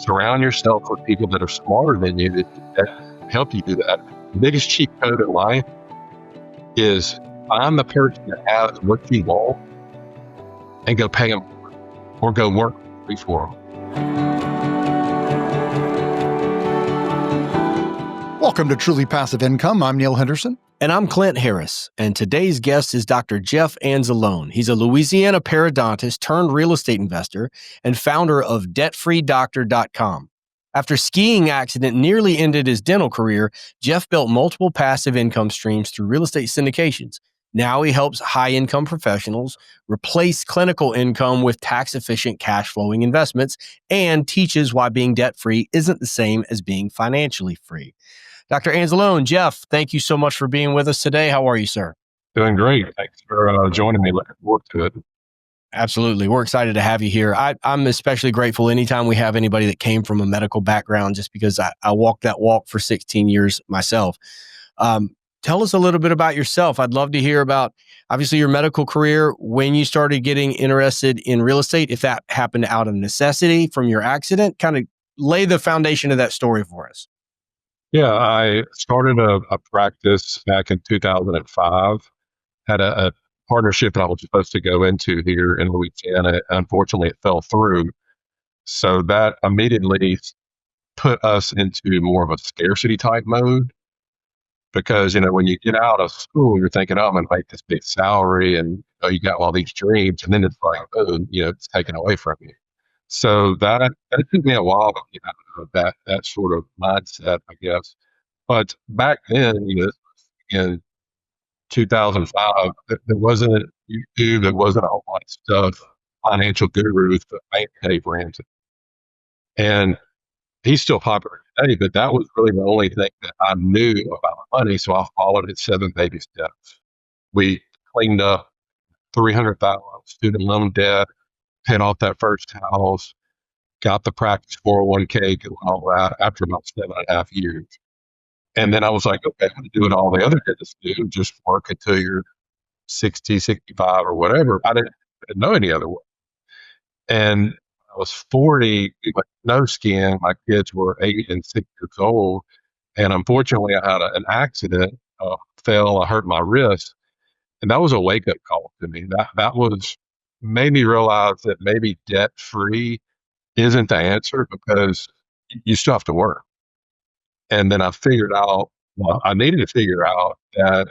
Surround yourself with people that are smarter than you that help you do that. The biggest cheat code in life is find the person that has what you want and go pay them or go work for them. Welcome to Truly Passive Income. I'm Neil Henderson. And I'm Clint Harris. And today's guest is Dr. Jeff Anzalone. He's a Louisiana periodontist turned real estate investor and founder of debtfreedoctor.com. After a skiing accident nearly ended his dental career, Jeff built multiple passive income streams through real estate syndications. Now he helps high-income professionals replace clinical income with tax-efficient cash-flowing investments and teaches why being debt-free isn't the same as being financially free. Dr. Anzalone, Jeff, thank you so much for being with us today. How are you, sir? Doing great. Thanks for joining me. Looking forward to it. Absolutely. We're excited to have you here. I'm especially grateful anytime we have anybody that came from a medical background, just because I walked that walk for 16 years myself. Tell us a little bit about yourself. I'd love to hear about, obviously, your medical career, when you started getting interested in real estate, if that happened out of necessity from your accident. Kind of lay the foundation of that story for us. Yeah, I started a practice back in 2005, had a partnership that I was supposed to go into here in Louisiana. Unfortunately, it fell through. So that immediately put us into more of a scarcity type mode because, when you get out of school, you're thinking, oh, I'm going to make this big salary and you got all these dreams. And then it's like, it's taken away from you. So that took me a while to get out of that sort of mindset, I guess. But back then, in 2005, there wasn't YouTube, there wasn't a whole lot of stuff, financial gurus, but Dave Ramsey. And he's still popular today, but that was really the only thing that I knew about money. So I followed his 7 baby steps. We cleaned up $300,000 student loan debt, paid off that first house, got the practice 401k, doing all that after about 7.5 years. And then I was like, okay, I'm doing all the other dentists do, just work until you're 60, 65 or whatever. I didn't know any other way. And I was 40, with no skin. My kids were 8 and 6 years old. And unfortunately, I had an accident, fell, I hurt my wrist. And that was a wake-up call to me. That was made me realize that maybe debt-free isn't the answer because you still have to work. And then I figured out, I needed to figure out that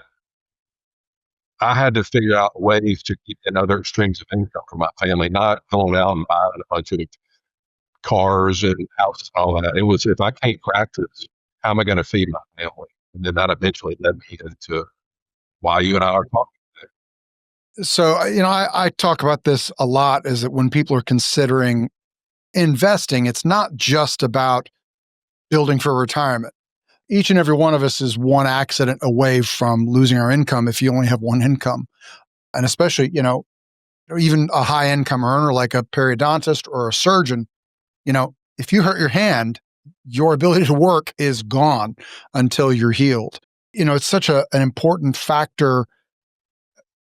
I had to figure out ways to keep in other streams of income for my family, not going out and buying a bunch of cars and houses and all that. It was, if I can't practice, how am I going to feed my family? And then that eventually led me into why you and I are talking. So, I talk about this a lot, is that when people are considering investing, it's not just about building for retirement. Each and every one of us is one accident away from losing our income if you only have one income. And especially, even a high income earner like a periodontist or a surgeon, if you hurt your hand, your ability to work is gone until you're healed. It's such an important factor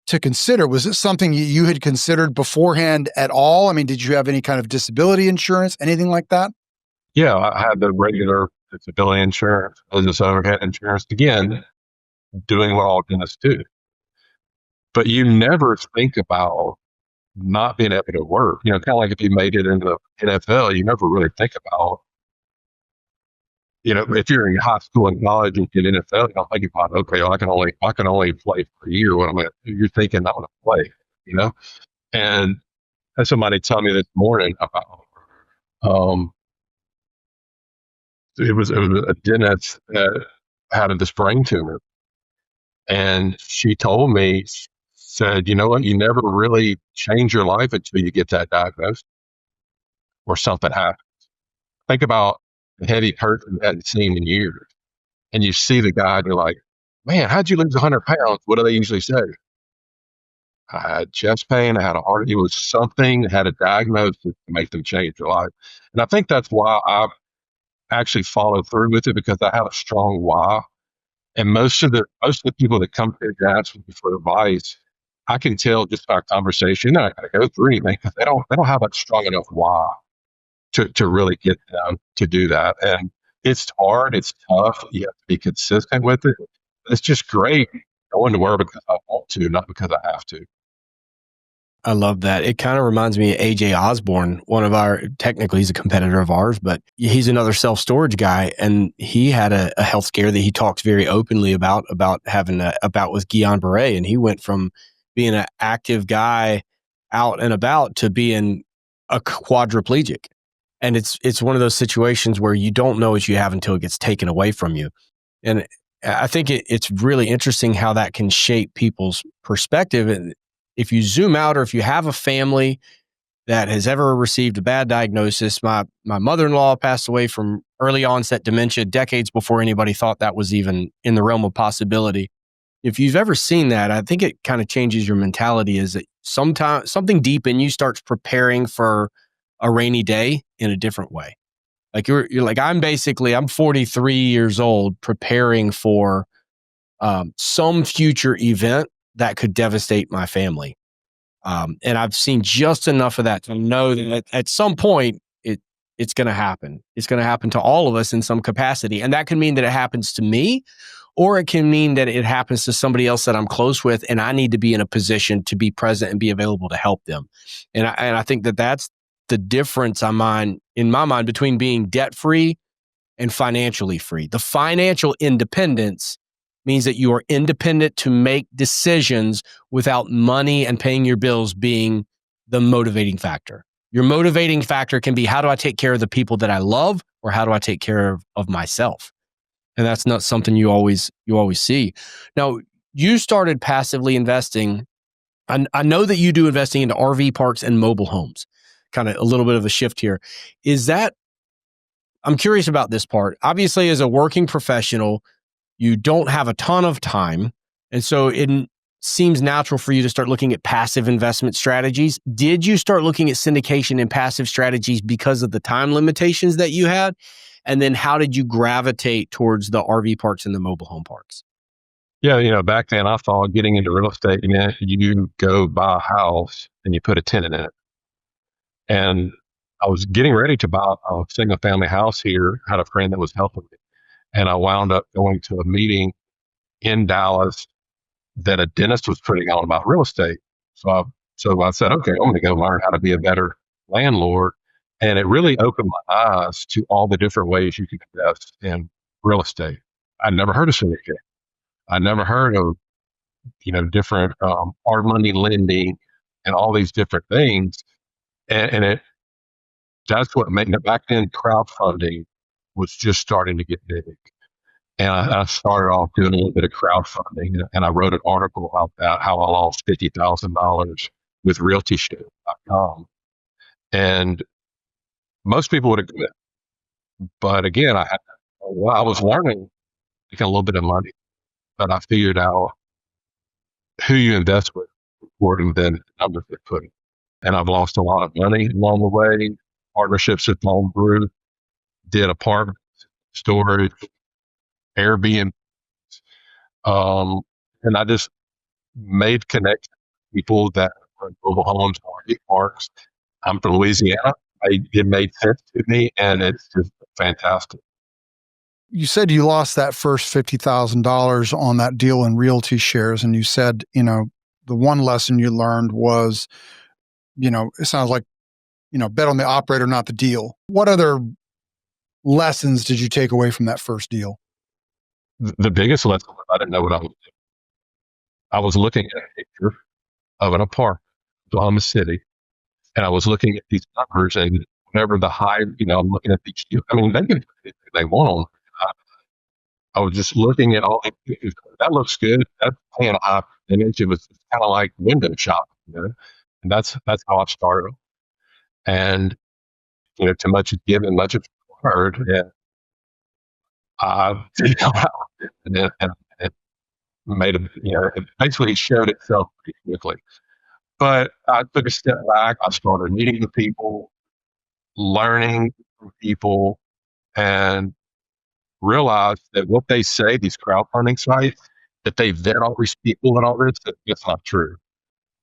to consider. Was it something you had considered beforehand at all? I mean, did you have any kind of disability insurance, anything like that? Yeah, I had the regular disability insurance, business overhead insurance, again, doing what all dentists do. But you never think about not being able to work. Kind of like if you made it into the NFL, you never really think about, if you're in high school and college and get NFL, you don't think about, okay, well, I can only play for a year. What I'm going to do? You're thinking I want to play, And as somebody told me this morning about, it was a dentist that had this brain tumor, and she told me, said, you know what, you never really change your life until you get that diagnosed or something happens. Think about the heavy person you hadn't seen in years, and you see the guy and you're like, man, how'd you lose 100 pounds? What do they usually say? I had chest pain, I had a heart, it was something, had a diagnosis to make them change their life. And I think that's why I've actually followed through with it, because I have a strong why. And most of the people that come to me ask me for advice, I can tell just by conversation, I got to go through anything, because they don't have a strong enough why to really get them to do that. And it's hard, it's tough. You have to be consistent with it. It's just great going to work because I want to, not because I have to. I love that. It kind of reminds me of AJ Osborne, technically he's a competitor of ours, but he's another self-storage guy. And he had a health scare that he talks very openly about having a bout with Guillain-Barré. And he went from being an active guy out and about to being a quadriplegic. And it's one of those situations where you don't know what you have until it gets taken away from you. And I think it's really interesting how that can shape people's perspective. And if you zoom out, or if you have a family that has ever received a bad diagnosis, my mother-in-law passed away from early onset dementia decades before anybody thought that was even in the realm of possibility. If you've ever seen that, I think it kind of changes your mentality. Is that sometimes something deep in you starts preparing for a rainy day in a different way. Like you're like, I'm 43 years old preparing for some future event that could devastate my family. And I've seen just enough of that to know that at some point it's going to happen. It's going to happen to all of us in some capacity. And that can mean that it happens to me, or it can mean that it happens to somebody else that I'm close with, and I need to be in a position to be present and be available to help them. And I think that that's the difference in my mind between being debt-free and financially free. The financial independence means that you are independent to make decisions without money and paying your bills being the motivating factor. Your motivating factor can be, how do I take care of the people that I love, or how do I take care of myself? And that's not something you always see. Now, you started passively investing. I know that you do investing into RV parks and mobile homes. Kind of a little bit of a shift here. I'm curious about this part. Obviously, as a working professional, you don't have a ton of time. And so it seems natural for you to start looking at passive investment strategies. Did you start looking at syndication and passive strategies because of the time limitations that you had? And then how did you gravitate towards the RV parks and the mobile home parks? Yeah, back then I thought getting into real estate meant you go buy a house and you put a tenant in it. And I was getting ready to buy a single family house here, had a friend that was helping me. And I wound up going to a meeting in Dallas that a dentist was putting on about real estate. So I said, okay, I'm going to go learn how to be a better landlord. And it really opened my eyes to all the different ways you can invest in real estate. I'd never heard of syndicate. I never heard of, different hard money lending and all these different things. And that's what made it. Back then, crowdfunding was just starting to get big. And I started off doing a little bit of crowdfunding, and I wrote an article about how I lost $50,000 with realtyshow.com. And most people would have quit. But again, I was learning, making a little bit of money, but I figured out who you invest with more than the numbers they put in. And I've lost a lot of money along the way. Partnerships have fallen through, did apartment storage, Airbnb. And I just made connections with people that are in mobile homes, RV parks. I'm from Louisiana. It made sense to me, and it's just fantastic. You said you lost that first $50,000 on that deal in realty shares. And you said, the one lesson you learned was, it sounds like, bet on the operator, not the deal. What other lessons did you take away from that first deal? The biggest lesson was I didn't know what I was doing. I was looking at a picture of an apartment in Oklahoma City, and I was looking at these numbers, and whenever the high, I'm looking at these, they can put anything they want on. I was just looking at all these pictures. That looks good. That's paying a high image. It was kind of like window shopping, and that's how I started. And, too much is given, much is required. And I figured out and it made it basically showed itself pretty quickly. But I took a step back. I started meeting the people, learning from people, and realized that what they say, these crowdfunding sites, that they vet all these people and all this, that's not true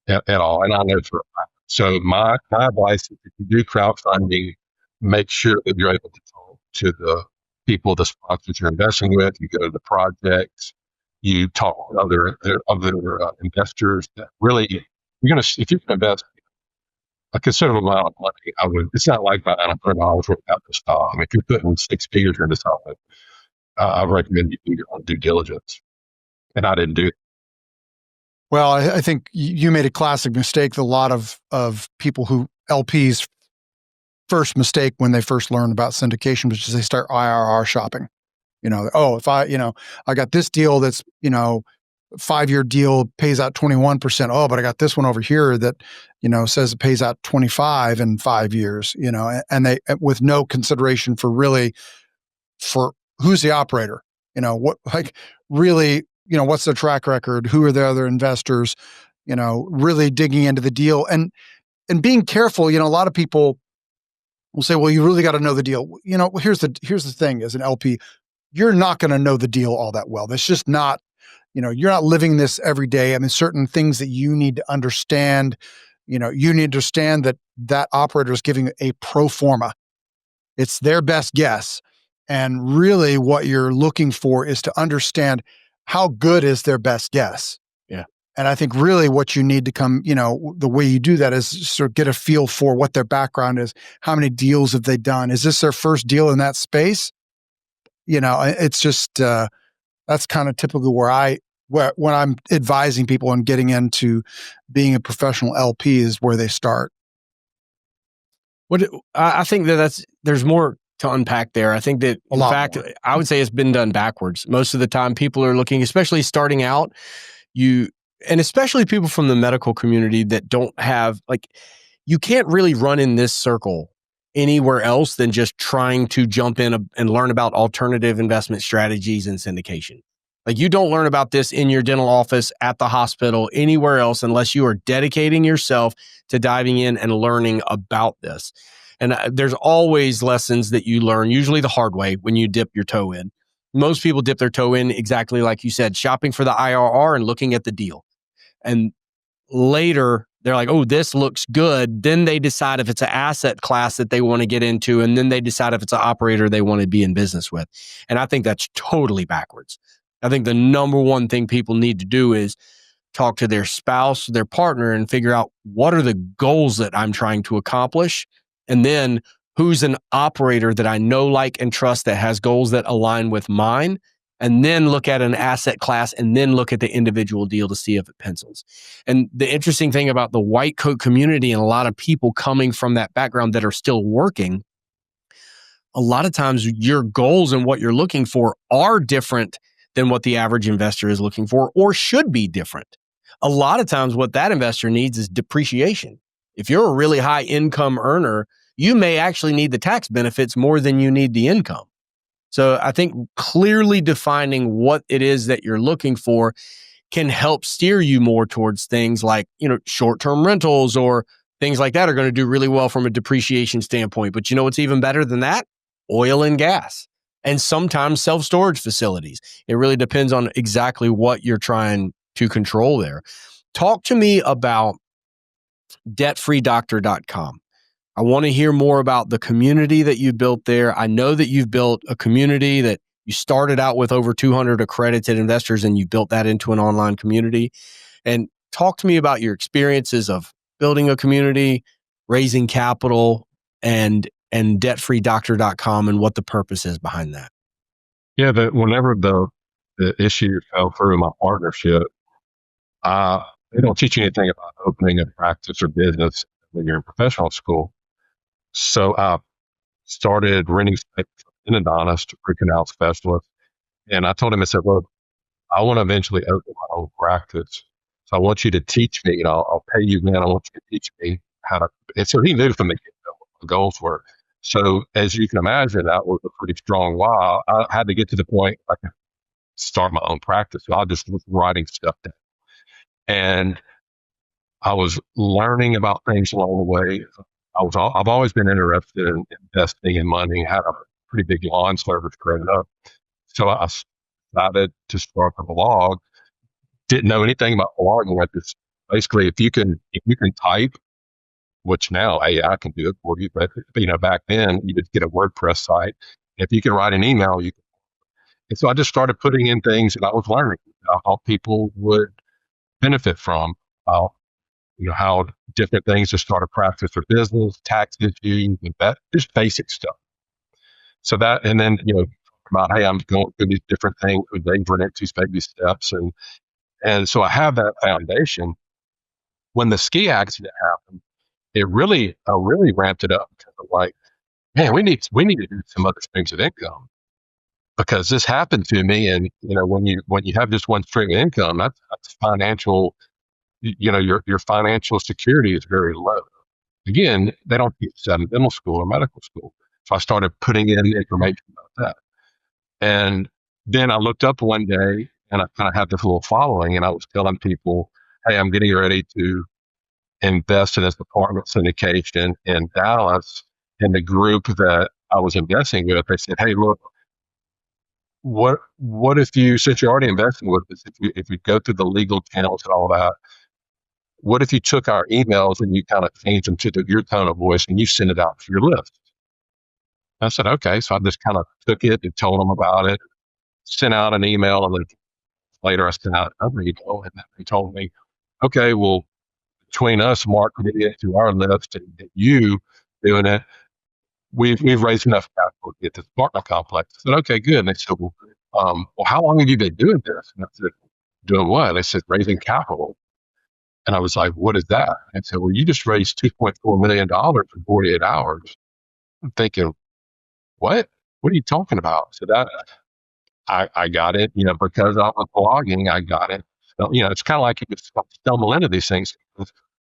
at all. And I know for a fact. So my advice is, if you do crowdfunding, make sure that you're able to talk to the people, the sponsors you're investing with. You go to the projects, you talk with other investors. That really, if you can invest a considerable amount of money, it's not like buying $100 worth out the stock. I mean, if you're putting six figures into something, I recommend you do your own due diligence. And I didn't do it. Well, I think you made a classic mistake that a lot of people who LPs first mistake when they first learn about syndication, which is they start IRR shopping. If I got this deal that's, 5-year deal pays out 21%. Oh, but I got this one over here that, says it pays out 25 in 5 years, and they, with no consideration for who's the operator, what's their track record? Who are the other investors? Really digging into the deal and being careful. A lot of people will say, well, you really got to know the deal. Here's the thing as an LP, you're not going to know the deal all that well. That's just not, you're not living this every day. I mean, certain things that you need to understand, you need to understand that operator is giving a pro forma. It's their best guess. And really what you're looking for is to understand how good is their best guess. Yeah. And I think really what you need to come, the way you do that is sort of get a feel for what their background is. How many deals have they done? Is this their first deal in that space? It's just, that's kind of typically when I'm advising people on getting into being a professional LP is where they start. I think there's more to unpack there. I think that, in fact, I would say it's been done backwards. Most of the time, people are looking, especially starting out, and especially people from the medical community that don't have, you can't really run in this circle anywhere else than just trying to jump in and learn about alternative investment strategies and syndication. You don't learn about this in your dental office, at the hospital, anywhere else, unless you are dedicating yourself to diving in and learning about this. And there's always lessons that you learn, usually the hard way, when you dip your toe in. Most people dip their toe in exactly like you said, shopping for the IRR and looking at the deal. And later, they're like, oh, this looks good. Then they decide if it's an asset class that they want to get into. And then they decide if it's an operator they want to be in business with. And I think that's totally backwards. I think the number one thing people need to do is talk to their spouse, their partner, and figure out what are the goals that I'm trying to accomplish. And then who's an operator that I know, like, and trust that has goals that align with mine. And then look at an asset class and then look at the individual deal to see if it pencils. And the interesting thing about the white coat community and a lot of people coming from that background that are still working, a lot of times your goals and what you're looking for are different than what the average investor is looking for, or should be different. A lot of times what that investor needs is depreciation. If you're a really high income earner, you may actually need the tax benefits more than you need the income. So I think clearly defining what it is that you're looking for can help steer you more towards things like, short-term rentals or things like that are going to do really well from a depreciation standpoint. But what's even better than that? Oil and gas. And sometimes self-storage facilities. It really depends on exactly what you're trying to control there. Talk to me about debtfreedoctor.com. I want to hear more about the community that you built there. I know that you've built a community that you started out with over 200 accredited investors and you built that into an online community. And talk to me about your experiences of building a community, raising capital, and debtfreedoctor.com and what the purpose is behind that. Yeah, whenever the issue fell through my partnership, they don't teach you anything about opening a practice or business when you're in professional school. So I started renting space from an endodontist, root canal specialist. And I told him, I said, look, I want to eventually open my own practice. So I want you to teach me, I'll pay you then. I want you to teach me how to. And so he knew from the get-go what my goals were. So as you can imagine, that was a pretty strong why. I had to get to the point I could start my own practice. So I just was writing stuff down. And I was learning about things along the way. I've always been interested in investing in money, had a pretty big lawn service growing up. So I decided to start a blog. Didn't know anything about blogging. Basically, if you can type, which now AI can do it for you. But back then you just get a WordPress site. If you can write an email, you can. And so I just started putting in things that I was learning, how people would benefit from, how how different things to start a practice for business, tax issues, and that just basic stuff. So that, and then about, hey, I'm going through these different things with these baby steps, and so I have that foundation. When the ski accident happened, I really ramped it up because I'm like, man, we need to do some other streams of income because this happened to me, and when you have just one stream of income, that's financial. Your financial security is very low. Again, they don't teach that in dental school or medical school. So I started putting in information about that. And then I looked up one day and I kind of had this little following, and I was telling people, hey, I'm getting ready to invest in this apartment syndication in Dallas. And the group that I was investing with, they said, hey, look, what if you, since you're already investing with us, if you go through the legal channels and all that, what if you took our emails and you kind of changed them to your tone of voice and you send it out to your list? I said, okay. So I just kind of took it and told them about it, sent out an email, and then later I sent out another email, and they told me, okay, well, between us marketing it to our list and you doing it, we've raised enough capital to get this apartment complex. I said, okay, good. And they said, well, how long have you been doing this? And I said, doing what? They said, raising capital. And I was like, what is that? And said, well, you just raised $2.4 million in 48 hours. I'm thinking, what? What are you talking about? So that I got it, because I was blogging, I got it. So, it's kind of like you just stumble into these things.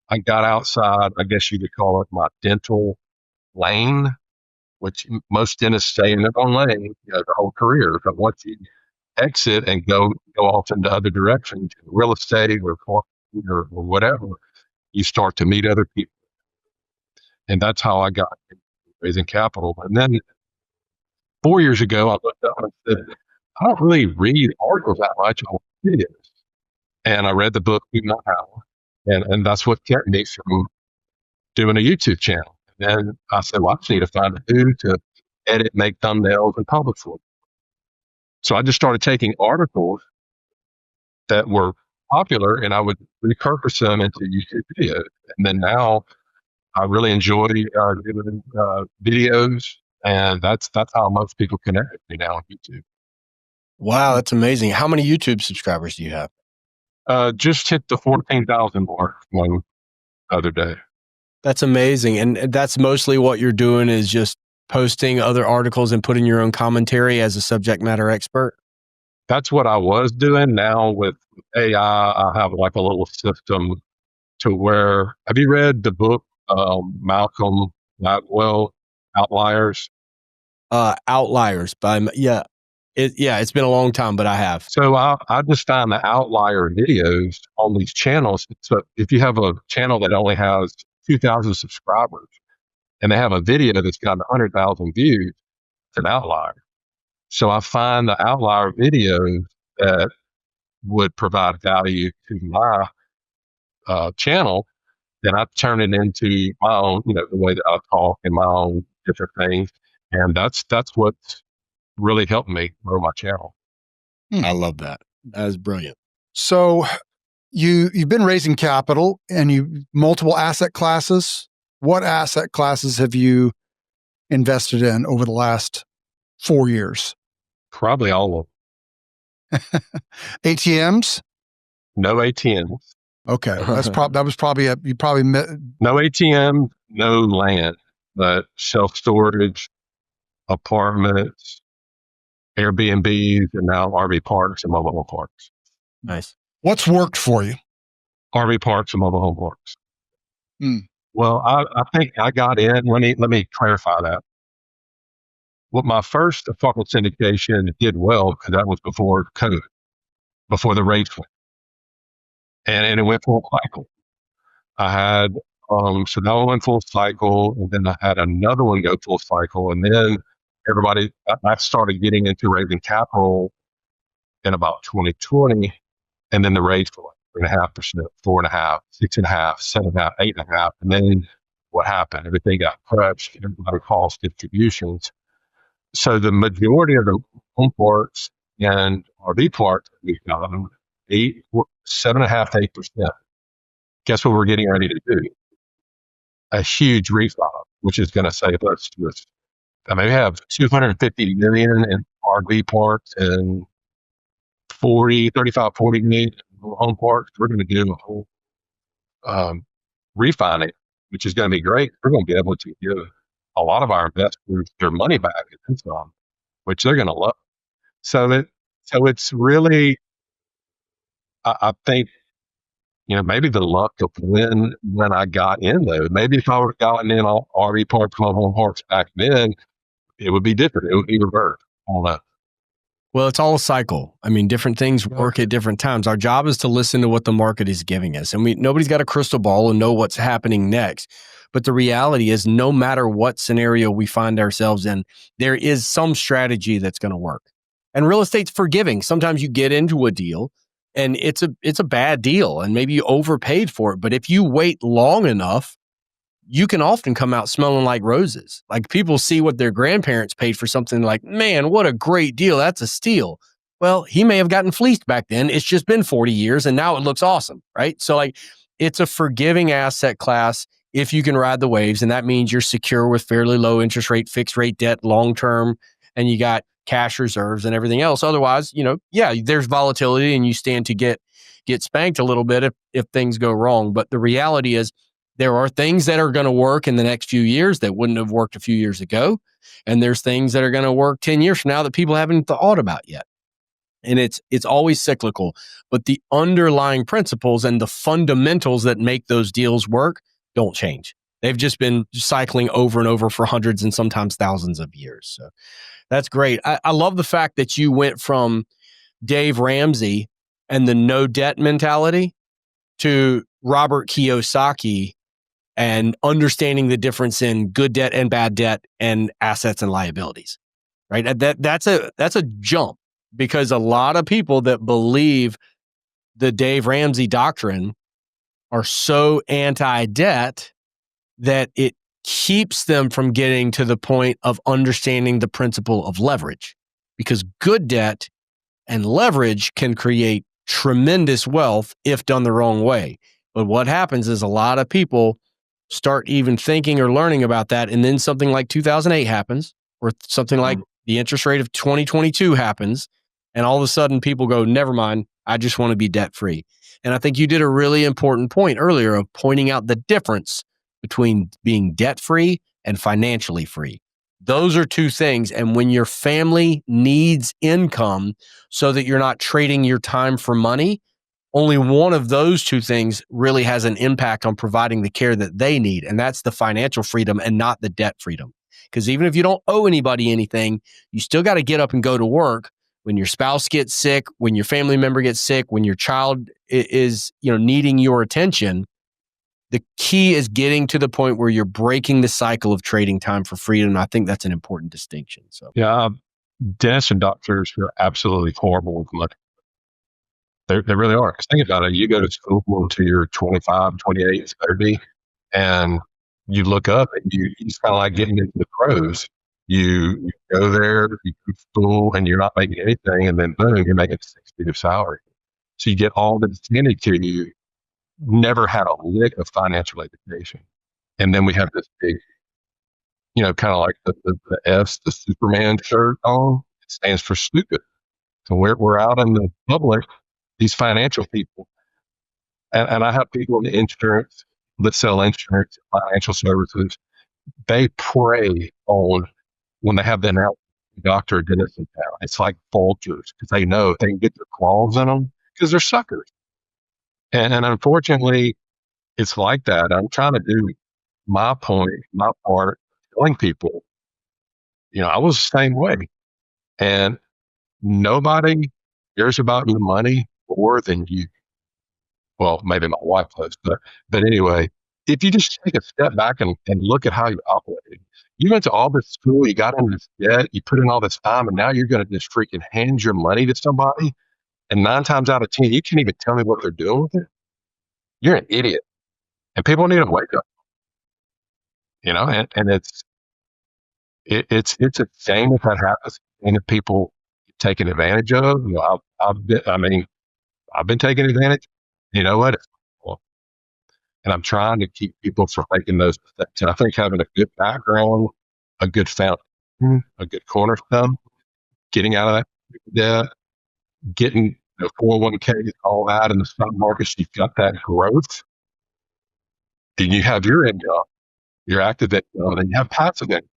I got outside, I guess you could call it my dental lane, which most dentists stay in their own lane, their whole career. But once you exit and go off into other directions, real estate or whatever, you start to meet other people. And that's how I got raising capital. And then 4 years ago, I looked up and said, I don't really read articles that much on videos. And I read the book, Do Not How. And that's what kept me from doing a YouTube channel. And then I said, well, I just need to find a dude to edit, make thumbnails, and publish for. So I just started taking articles that were popular and I would repurpose them into YouTube videos. And then now I really enjoy doing videos, and that's how most people connect with me now on YouTube. Wow, that's amazing. How many YouTube subscribers do you have? Just hit the 14,000 mark one other day. That's amazing. And that's mostly what you're doing is just posting other articles and putting your own commentary as a subject matter expert? That's what I was doing. Now with AI, I have like a little system to where, have you read the book, Malcolm Gladwell, Outliers? Outliers, it's been a long time, but I have. So I just find the outlier videos on these channels. So if you have a channel that only has 2,000 subscribers and they have a video that's got 100,000 views, it's an outlier. So I find the outlier videos that would provide value to my channel, then I turn it into my own, the way that I talk and my own different things. And that's what's really helped me grow my channel. I love that. That is brilliant. So you've been raising capital and you multiple asset classes. What asset classes have you invested in over the last 4 years? Probably all of them. ATMs? No ATMs. Okay, that was probably no ATM, no land, but self storage, apartments, Airbnbs, and now RV parks and mobile home parks. Nice. What's worked for you? RV parks and mobile home parks. Well, I think I got in. Let me clarify that. Well, my first apartment syndication did well because that was before COVID, before the rates went. And it went full cycle. I had, so that one went full cycle, and then I had another one go full cycle. And then I started getting into raising capital in about 2020. And then the rates were like 3.5%, 4.5%, 6.5%, 7.5%, 8.5%. And then what happened. Everything got crushed. Everybody calls distributions. So the majority of the home parks and RV parks that we've got, 7.5 to 8%. Guess what we're getting ready to do? A huge refi, which is going to save us just, I mean, we have 250 million in RV parks and 40 million home parks. We're going to do a whole refi it, which is going to be great. We're going to be able to give a lot of our investors their money back and then some, which they're going to love. So it's really, I think, maybe the luck of when I got in though. Maybe if I would have gotten in all RV parks, home parks back then, it would be different. It would be reversed. I don't know. Well, it's all a cycle. I mean, different things work at different times. Our job is to listen to what the market is giving us. And nobody's got a crystal ball and know what's happening next. But the reality is, no matter what scenario we find ourselves in, there is some strategy that's going to work. And real estate's forgiving. Sometimes you get into a deal and it's a bad deal and maybe you overpaid for it. But if you wait long enough, you can often come out smelling like roses. Like people see what their grandparents paid for something, like, man, what a great deal. That's a steal. Well, he may have gotten fleeced back then. It's just been 40 years and now it looks awesome, right? So like, it's a forgiving asset class if you can ride the waves. And that means you're secure with fairly low interest rate, fixed rate debt, long-term, and you got cash reserves and everything else. Otherwise, there's volatility and you stand to get spanked a little bit if things go wrong. But the reality is, there are things that are going to work in the next few years that wouldn't have worked a few years ago. And there's things that are going to work 10 years from now that people haven't thought about yet. And it's always cyclical. But the underlying principles and the fundamentals that make those deals work don't change. They've just been cycling over and over for hundreds and sometimes thousands of years. So that's great. I love the fact that you went from Dave Ramsey and the no debt mentality to Robert Kiyosaki and understanding the difference in good debt and bad debt and assets and liabilities, right? That's a jump, because a lot of people that believe the Dave Ramsey doctrine are so anti-debt that it keeps them from getting to the point of understanding the principle of leverage, because good debt and leverage can create tremendous wealth if done the wrong way. But what happens is a lot of people start even thinking or learning about that, and then something like 2008 happens, or something like the interest rate of 2022 happens, and all of a sudden people go, never mind, I just want to be debt free. And I think you did a really important point earlier of pointing out the difference between being debt free and financially free. Those are two things. And when your family needs income so that you're not trading your time for money, only one of those two things really has an impact on providing the care that they need. And that's the financial freedom and not the debt freedom. Because even if you don't owe anybody anything, you still got to get up and go to work when your spouse gets sick, when your family member gets sick, when your child is, needing your attention. The key is getting to the point where you're breaking the cycle of trading time for freedom. And I think that's an important distinction. So yeah, dentists and doctors are absolutely horrible with money. They really are. Because think about it. You go to school until you're 25, 28, 30, and you look up and you just kind of like getting into the pros. You go there, you go to school, and you're not making anything, and then boom, you're making a six-figure salary. So you get all this handed to you, never had a lick of financial education. And then we have this big, kind of like the S, the Superman shirt on. It stands for stupid. So we're out in the public, these financial people. And I have people in the insurance that sell insurance, financial services. They prey on when they have the doctor or dentist in town. It's like vultures, because they know if they can get their claws in them, because they're suckers. And unfortunately, it's like that. I'm trying to do my part, telling people, I was the same way. And nobody cares about your money more than you. Well, maybe my wife does, but anyway, if you just take a step back and look at how you're operating, you went to all this school, you got in this debt, you put in all this time, and now you're going to just freaking hand your money to somebody, and 9 times out of 10, you can't even tell me what they're doing with it. You're an idiot. And people need to wake up. and it's a shame if that happens and if people taken advantage of. I've been taken advantage. You know what? Well, and I'm trying to keep people from making those mistakes. And I think having a good background, a good foundation, a good cornerstone, getting out of that debt, getting 401ks, all that in the stock markets, you've got that growth, and you have your income, your active income, and you have passive income.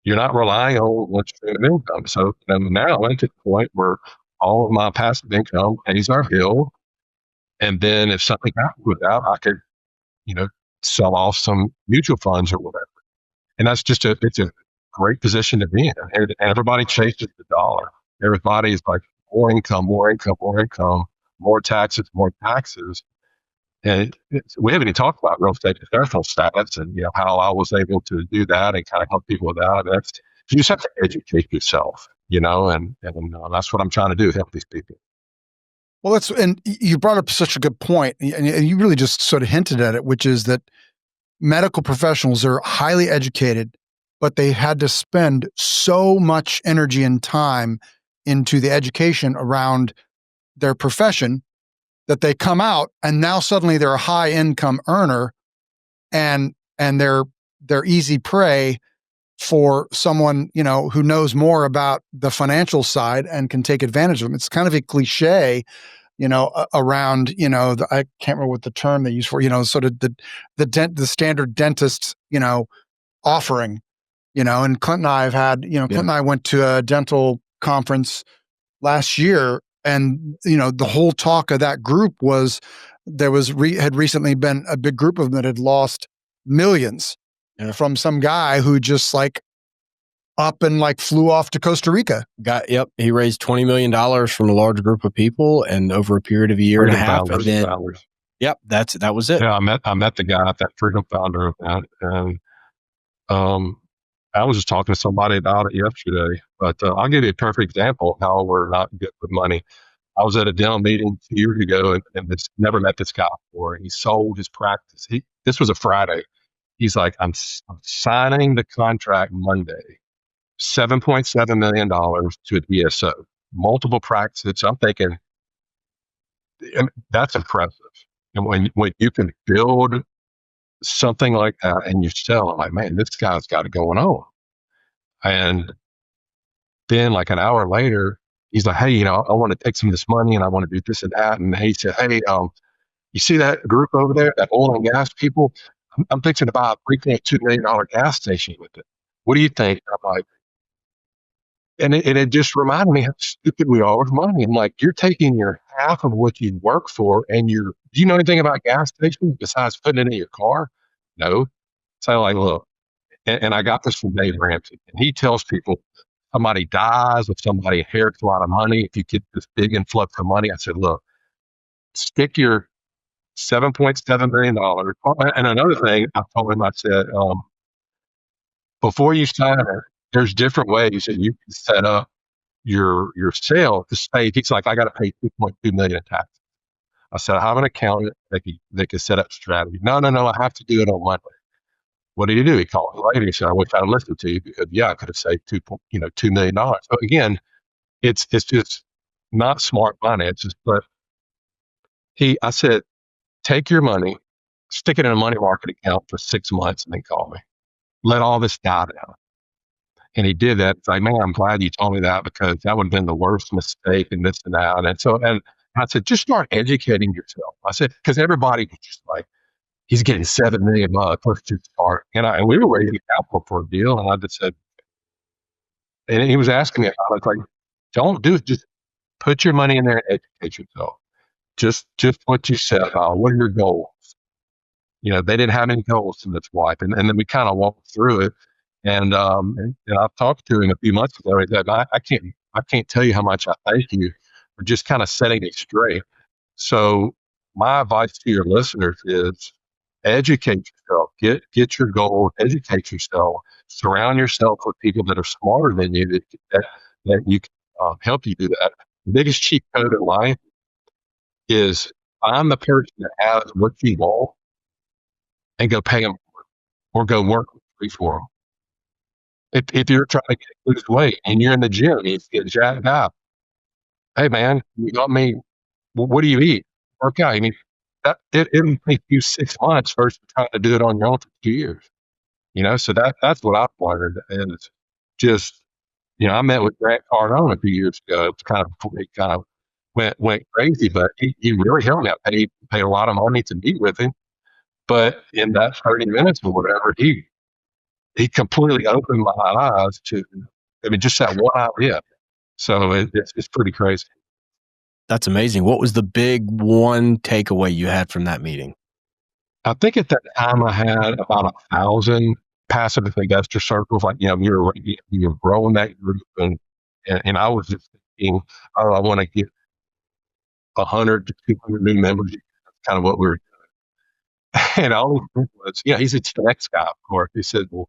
You're not relying on one stream of income. So now I'm to the point where all of my passive income pays our bill. And then if something happens with that, I could, you know, sell off some mutual funds or whatever. And that's it's a great position to be in. And everybody chases the dollar. Everybody's like more income, more income, more income, more taxes, more taxes. And we haven't even talked about real estate professional status and how I was able to do that and kind of help people with that. You just have to educate yourself, and that's what I'm trying to do, help these people. Well, and you brought up such a good point, and you really just sort of hinted at it, which is that medical professionals are highly educated, but they had to spend so much energy and time into the education around their profession that they come out and now suddenly they're a high income earner and they're easy prey for someone, who knows more about the financial side and can take advantage of them. It's kind of a cliche, around, I can't remember what the term they use for, sort of the standard dentist, offering, and Clint and I have had, Clint and I went to a dental conference last year, and the whole talk of that group was had recently been a big group of them that had lost millions from some guy who just up and flew off to Costa Rica. He raised $20 million from a large group of people, and over a period of a year and a half. And then, that was it. Yeah, I met the guy at that Freedom Founder event, and I was just talking to somebody about it yesterday. But I'll give you a perfect example of how we're not good with money. I was at a dental meeting 2 years ago and never met this guy before. He sold his practice. This was a Friday. He's like, I'm signing the contract Monday, $7.7 million to a DSO, multiple practices. I'm thinking, that's impressive. And when you can build something like that and you sell, I'm like, man, this guy's got it going on. And then an hour later, he's like, hey, I want to take some of this money and I want to do this and that. And he said, hey, you see that group over there, that oil and gas people? I'm thinking about a $3.2 million gas station with it. What do you think? I'm like, and it just reminded me how stupid we are with money. I'm like, you're taking your half of what you work for, and do you know anything about gas stations besides putting it in your car? No. So look, and I got this from Dave Ramsey, and he tells people, somebody dies, if somebody inherits a lot of money, if you get this big influx of money, I said, look, stick your $7.7 million. And another thing I told him, I said, before you sign it, there's different ways that you can set up your sale to save. He's like, I got to pay $2.2 million in taxes. I said, I have an accountant that can set up strategy. No, I have to do it on Monday. What did he do? He called me later. He said, I wish I'd listened to you because I could have saved $2 million. So again, it's just not smart finances. But I said, take your money, stick it in a money market account for 6 months, and then call me. Let all this die down. And he did that. It's like, man, I'm glad you told me that because that would have been the worst mistake and this and that. And I said, just start educating yourself. I said, because everybody was just like, he's getting $7 million. Let's just start. And we were raising capital for a deal. And I just said, and he was asking me about it. It's like, don't do it. Just put your money in there and educate yourself. Just what you said about what are your goals? They didn't have any goals in this wife. And then we kind of walked through it. And I've talked to him a few months ago. He said, I can't tell you how much I thank you for just kind of setting it straight. So my advice to your listeners is educate yourself, get your goals, educate yourself, surround yourself with people that are smarter than you that you can help you do that. The biggest cheat code in life is find the person that has what you want and go pay them. or go work for them. If you're trying to lose weight and you're in the gym and you get jacked up, hey man, you got me. What do you eat? Work out. I mean, it'll take you 6 months versus trying to do it on your own for 2 years. So that's what I've learned is just, I met with Grant Cardone a few years ago. It kind of went crazy, but he really helped me. I paid a lot of money to meet with him, but in that 30 minutes or whatever, he completely opened my eyes to, just that one idea. So it's pretty crazy. That's amazing. What was the big one takeaway you had from that meeting? I think at that time I had about 1,000 passive investor circles. Like, you're growing that group, and I was just thinking, oh, I want to get 100 to 200 new members. That's kind of what we were doing. And all he said was, he's a tax guy, of course. He said, well,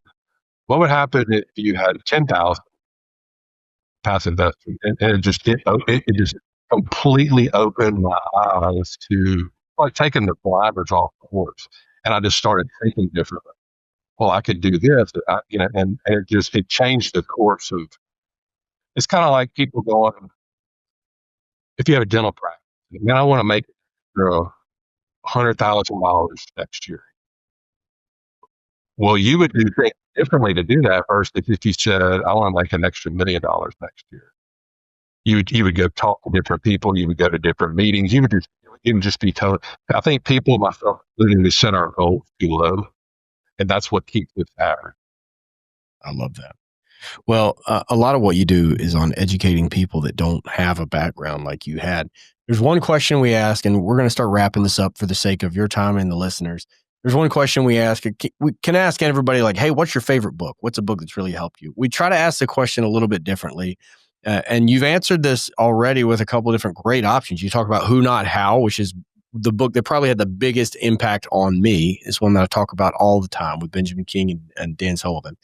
what would happen if you had 10,000 passive investors? And it just completely opened my eyes to like taking the blinders off the horse. And I just started thinking differently. Well, I could do this, and it changed the course of. It's kind of like people going, if you have a dental practice, man, I want to make $100,000 next year. Well, you would do things differently to do that first. If you said, I want to make an extra $1 million next year, you would go talk to different people. You would go to different meetings. You would just be told. I think people, myself including, we set our goals too low, and that's what keeps us average. I love that. Well, a lot of what you do is on educating people that don't have a background like you had. There's one question we ask, and we're going to start wrapping this up for the sake of your time and the listeners. There's one question we ask. We can ask everybody like, hey, what's your favorite book? What's a book that's really helped you? We try to ask the question a little bit differently. And you've answered this already with a couple of different great options. You talk about Who Not How, which is the book that probably had the biggest impact on me. It's one that I talk about all the time with Benjamin King and Dan Sullivan.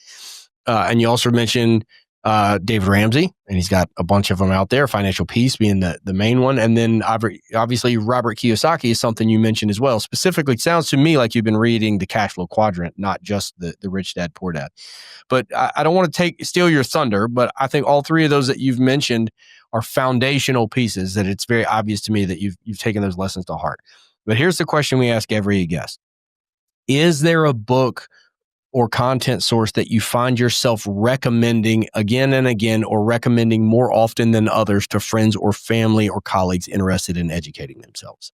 And you also mentioned David Ramsey, and he's got a bunch of them out there, Financial Peace being the main one. And then obviously Robert Kiyosaki is something you mentioned as well. Specifically, it sounds to me like you've been reading the Cash Flow Quadrant, not just the Rich Dad, Poor Dad. But I don't want to steal your thunder, but I think all three of those that you've mentioned are foundational pieces that it's very obvious to me that you've taken those lessons to heart. But here's the question we ask every guest. Is there a book or content source that you find yourself recommending again and again, or recommending more often than others to friends or family or colleagues interested in educating themselves?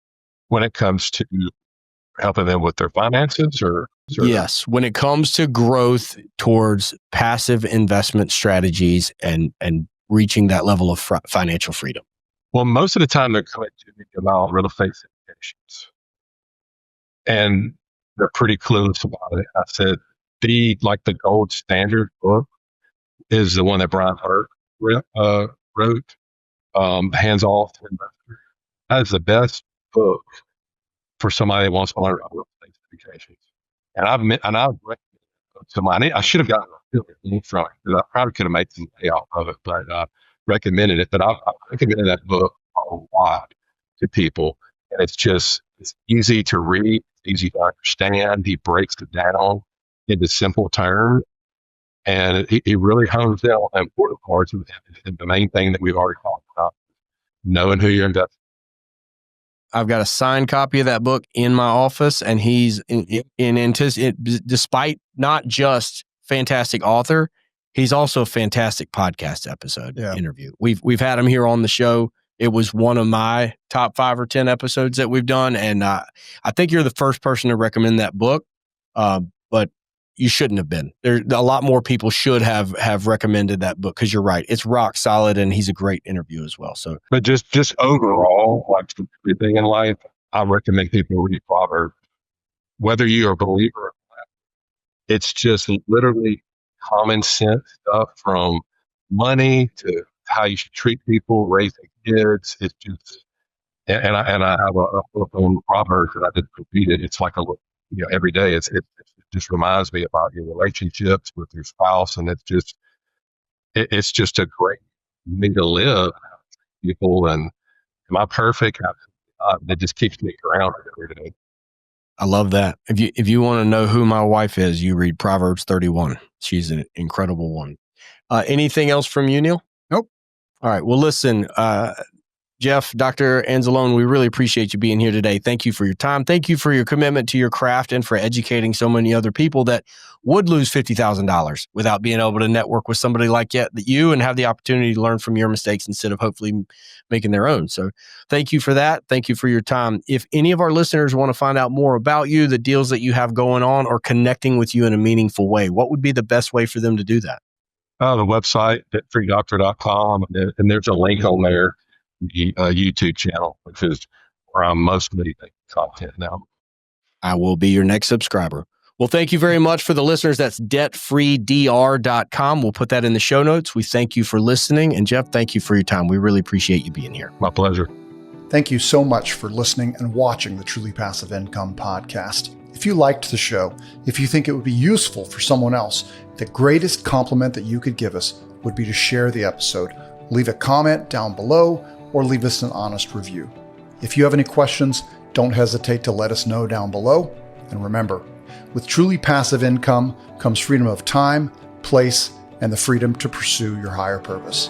When it comes to helping them with their finances or? Yes, when it comes to growth towards passive investment strategies and reaching that level of financial freedom. Well, most of the time they're coming to me about real estate syndications. And they're pretty clueless about it. I said, the gold standard book is the one that Brian Hurt wrote, Hands Off Investor. That is the best book for somebody that wants to learn about real estate syndications. And I've recommended it to mine. I should have gotten a affiliate from it because I probably could have made some pay off of it, but recommended it. But I've recommended that book a lot to people, and it's easy to read, easy to understand. He breaks it down into simple terms, and he really hones in on important parts of it. And the main thing that we've already talked about, knowing who you're investing. I've got a signed copy of that book in my office, and he's despite not just fantastic author, he's also a fantastic podcast episode interview. We've had him here on the show. It was one of my top 5 or 10 episodes that we've done, and I think you're the first person to recommend that book, but you shouldn't have been. There, a lot more people should have recommended that book because you're right. It's rock solid, and he's a great interview as well. So, but just overall, like everything in life, I recommend people read Proverbs. Whether you're a believer or not, it's just literally common sense stuff from money to how you should treat people, raising kids. It's just, and I have a book on Proverbs that I just repeated. It's like every day. It just reminds me about your relationships with your spouse, and it's just a great way to live. People, and am I perfect? It just keeps me grounded every day. I love that. If you want to know who my wife is, you read Proverbs 31. She's an incredible one. Anything else from you, Neil? Nope. All right. Well, listen, Jeff, Dr. Anzalone, we really appreciate you being here today. Thank you for your time. Thank you for your commitment to your craft and for educating so many other people that would lose $50,000 without being able to network with somebody like you and have the opportunity to learn from your mistakes instead of hopefully making their own. So thank you for that. Thank you for your time. If any of our listeners want to find out more about you, the deals that you have going on, or connecting with you in a meaningful way, what would be the best way for them to do that? The website, redefine.com, and there's a link on there, the YouTube channel, which is where I'm mostly making content now. I will be your next subscriber. Well, thank you very much for the listeners. That's debtfreedr.com. We'll put that in the show notes. We thank you for listening. And Jeff, thank you for your time. We really appreciate you being here. My pleasure. Thank you so much for listening and watching the Truly Passive Income podcast. If you liked the show, if you think it would be useful for someone else, the greatest compliment that you could give us would be to share the episode. Leave a comment down below or leave us an honest review. If you have any questions, don't hesitate to let us know down below. And remember, with truly passive income comes freedom of time, place, and the freedom to pursue your higher purpose.